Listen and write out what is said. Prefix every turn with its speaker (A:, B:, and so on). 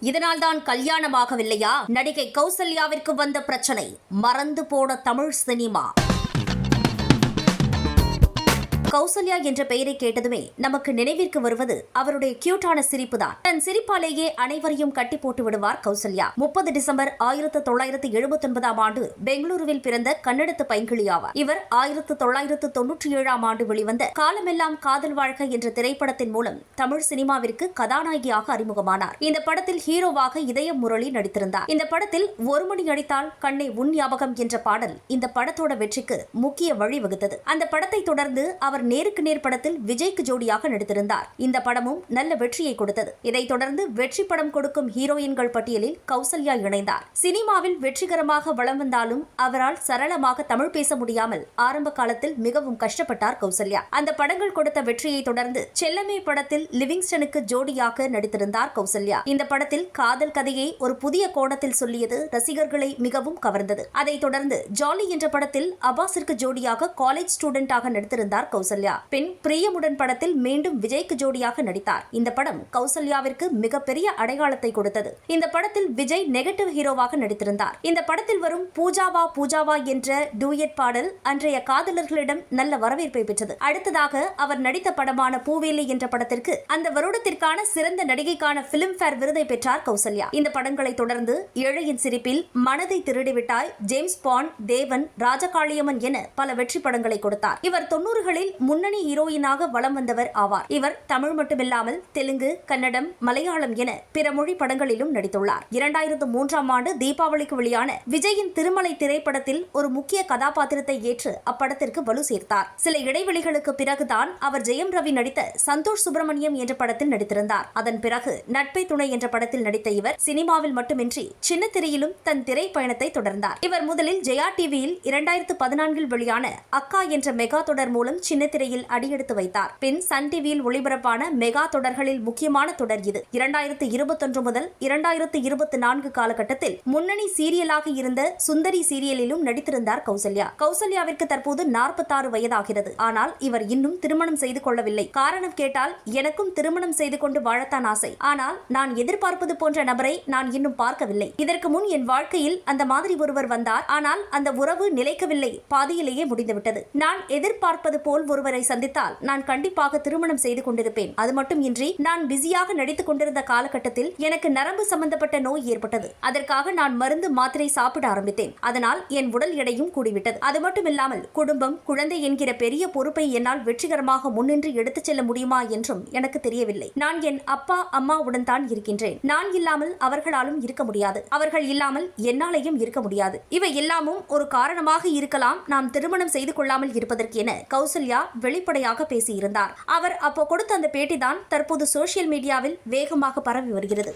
A: இதனால்தான் கல்யாணமாகவில்லையா? நடிகை கௌசல்யாவிற்கு வந்த பிரச்சனை, மறந்து போன தமிழ் சினிமா. கௌசல்யா என்ற பெயரை கேட்டதுமே நமக்கு நினைவிற்கு வருவது அவருடைய கியூட்டான சிரிப்பு தான். தன் சிரிப்பாலேயே அனைவரையும் கட்டி போட்டு விடுவார் கௌசல்யா. 30 டிசம்பர் 1979 ஆண்டு பெங்களூருவில் பிறந்த கன்னடத்து பைங்கிளி ஆவார். இவர் 1997 ஆண்டு வெளிவந்த காலமெல்லாம் காதல் வாழ்க்கை என்ற திரைப்படத்தின் மூலம் தமிழ் சினிமாவிற்கு கதாநாயகியாக அறிமுகமானார். இந்த படத்தில் ஹீரோவாக இதயம் முரளி நடித்திருந்தார். இந்த படத்தில் ஒரு மணி அடித்தால் கண்ணே உன் ஞாபகம் என்ற பாடல் இந்த படத்தோட வெற்றிக்கு முக்கிய வழிவகுத்தது. அந்த படத்தை தொடர்ந்து அவர் நேருக்கு நேர் படத்தில் விஜய்க்கு ஜோடியாக நடித்திருந்தார். இந்த படமும் நல்ல வெற்றியை கொடுத்தது. இதைத் தொடர்ந்து வெற்றி படம் கொடுக்கும் ஹீரோயின்கள் பட்டியலில் கௌசல்யா இணைந்தார். சினிமாவில் வெற்றிகரமாக வலம் வந்தாலும் அவரால் சரளமாக தமிழ் பேச முடியாமல் ஆரம்ப காலத்தில் மிகவும் கஷ்டப்பட்டார் கௌசல்யா. அந்த படங்கள் கொடுத்த வெற்றியை தொடர்ந்து செல்லமே படத்தில் லிவிங்ஸ்டனுக்கு ஜோடியாக நடித்திருந்தார் கௌசல்யா. இந்த படத்தில் காதல் கதையை ஒரு புதிய கோணத்தில் சொல்லியது ரசிகர்களை மிகவும் கவர்ந்தது. அதைத் தொடர்ந்து ஜாலி என்ற படத்தில் அப்பாஸிற்கு ஜோடியாக காலேஜ் ஸ்டூடெண்டாக நடித்திருந்தார் கௌசல்யா. பின் பிரியமுடன் படத்தில் மீண்டும் விஜய்க்கு ஜோடியாக நடித்தார். இந்த படம் கௌசல்யாவிற்கு மிகப்பெரிய அடையாளத்தை கொடுத்தது. இந்த படத்தில் விஜய் நெகட்டிவ் ஹீரோவாக நடித்திருந்தார். இந்த படத்தில் வரும் பூஜாவா பூஜாவா என்ற டூயட் பாடல் அன்றைய காதலர்களிடம் நல்ல வரவேற்பை பெற்றது. அடுத்ததாக அவர் நடித்த படமான பூவேலி என்ற படத்திற்கு அந்த வருடத்திற்கான சிறந்த நடிகைக்கான பிலிம்பேர் விருதை பெற்றார் கௌசல்யா. இந்த படங்களை தொடர்ந்து ஏழையின் சிரிப்பில், மனதை திருடிவிட்டாய், ஜேம்ஸ் பாண்ட், தேவன், ராஜகாளியம்மன் என பல வெற்றி படங்களை கொடுத்தார். இவர் 90களில் முன்னணி ஹீரோயினாக வலம் வந்தவர் ஆவார். இவர் தமிழ் மட்டுமில்லாமல் தெலுங்கு, கன்னடம், மலையாளம் என பிற மொழி படங்களிலும் நடித்துள்ளார். 2003 ஆண்டு தீபாவளிக்கு வெளியான விஜயின் திருமலை திரைப்படத்தில் ஒரு முக்கிய கதாபாத்திரத்தை ஏற்று அப்படத்திற்கு வலு சேர்த்தார். சில இடைவெளிகளுக்கு பிறகுதான் அவர் ஜெயம் ரவி நடித்த சந்தோஷ் சுப்பிரமணியம் என்ற படத்தில் நடித்திருந்தார். அதன் பிறகு நட்பை துணை என்ற படத்தில் நடித்த இவர் சினிமாவில் மட்டுமின்றி சின்ன திரையிலும் தன் திரை பயணத்தை தொடர்ந்தார். இவர் முதலில் ஜெயா டிவியில் 2014 வெளியான அக்கா என்ற மெகா தொடர் மூலம் சின்ன திரையில் அடியெடுத்து வைத்தார். பின் சன் டிவியில் ஒளிபரப்பான மெகா தொடர்களில் முக்கியமான தொடர் இது. 2021 முதல் 2024 காலகட்டத்தில் முன்னணி சீரியலாக இருந்த சுந்தரி சீரியலிலும் நடித்திருந்தார் கௌசல்யா. கௌசல்யாவிற்கு தற்போது 46 வயதாகிறது. ஆனால் இவர் இன்னும் திருமணம் செய்து கொள்ளவில்லை. காரணம் கேட்டால், எனக்கும் திருமணம் செய்து கொண்டு வாழத்தான் ஆசை. ஆனால் நான் எதிர்பார்ப்பது போன்ற நபரை நான் இன்னும் பார்க்கவில்லை. இதற்கு முன் என் வாழ்க்கையில் அந்த மாதிரி ஒருவர் வந்தார். ஆனால் அந்த உறவு நிலைக்கவில்லை, பாதியிலேயே முடிந்துவிட்டது. நான் எதிர்பார்ப்பது போல் ஒருவரை சந்தித்தால் நான் கண்டிப்பாக திருமணம் செய்து கொண்டிருப்பேன். அது மட்டும் இன்றி நான் பிஸியாக நடித்துக் கொண்டிருந்த காலகட்டத்தில் எனக்கு நரம்பு சம்பந்தப்பட்ட நோய் ஏற்பட்டது. அதற்காக நான் மருந்து மாத்திரை சாப்பிட ஆரம்பித்தேன். அதனால் என் உடல் எடையும் கூடிவிட்டது. அது மட்டுமில்லாமல் குடும்பம், குழந்தை என்கிற பெரிய பொறுப்பை என்னால் வெற்றிகரமாக முன்னின்று எடுத்துச் செல்ல முடியுமா என்றும் எனக்கு தெரியவில்லை. நான் என் அப்பா அம்மாவுடன் தான் இருக்கின்றேன். நான் இல்லாமல் அவர்களாலும் இருக்க முடியாது. அவர்கள் இல்லாமல் என்னாலையும் இருக்க முடியாது. இவை எல்லாமும் ஒரு காரணமாக இருக்கலாம் நாம் திருமணம் செய்து கொள்ளாமல் இருப்பதற்கு என கௌசல்யா வெளிப்படையாக பேசியிருந்தார். அவர் அப்போ கொடுத்த அந்த பேட்டி தான் தற்போது சோசியல் மீடியாவில் வேகமாக பரவி வருகிறது.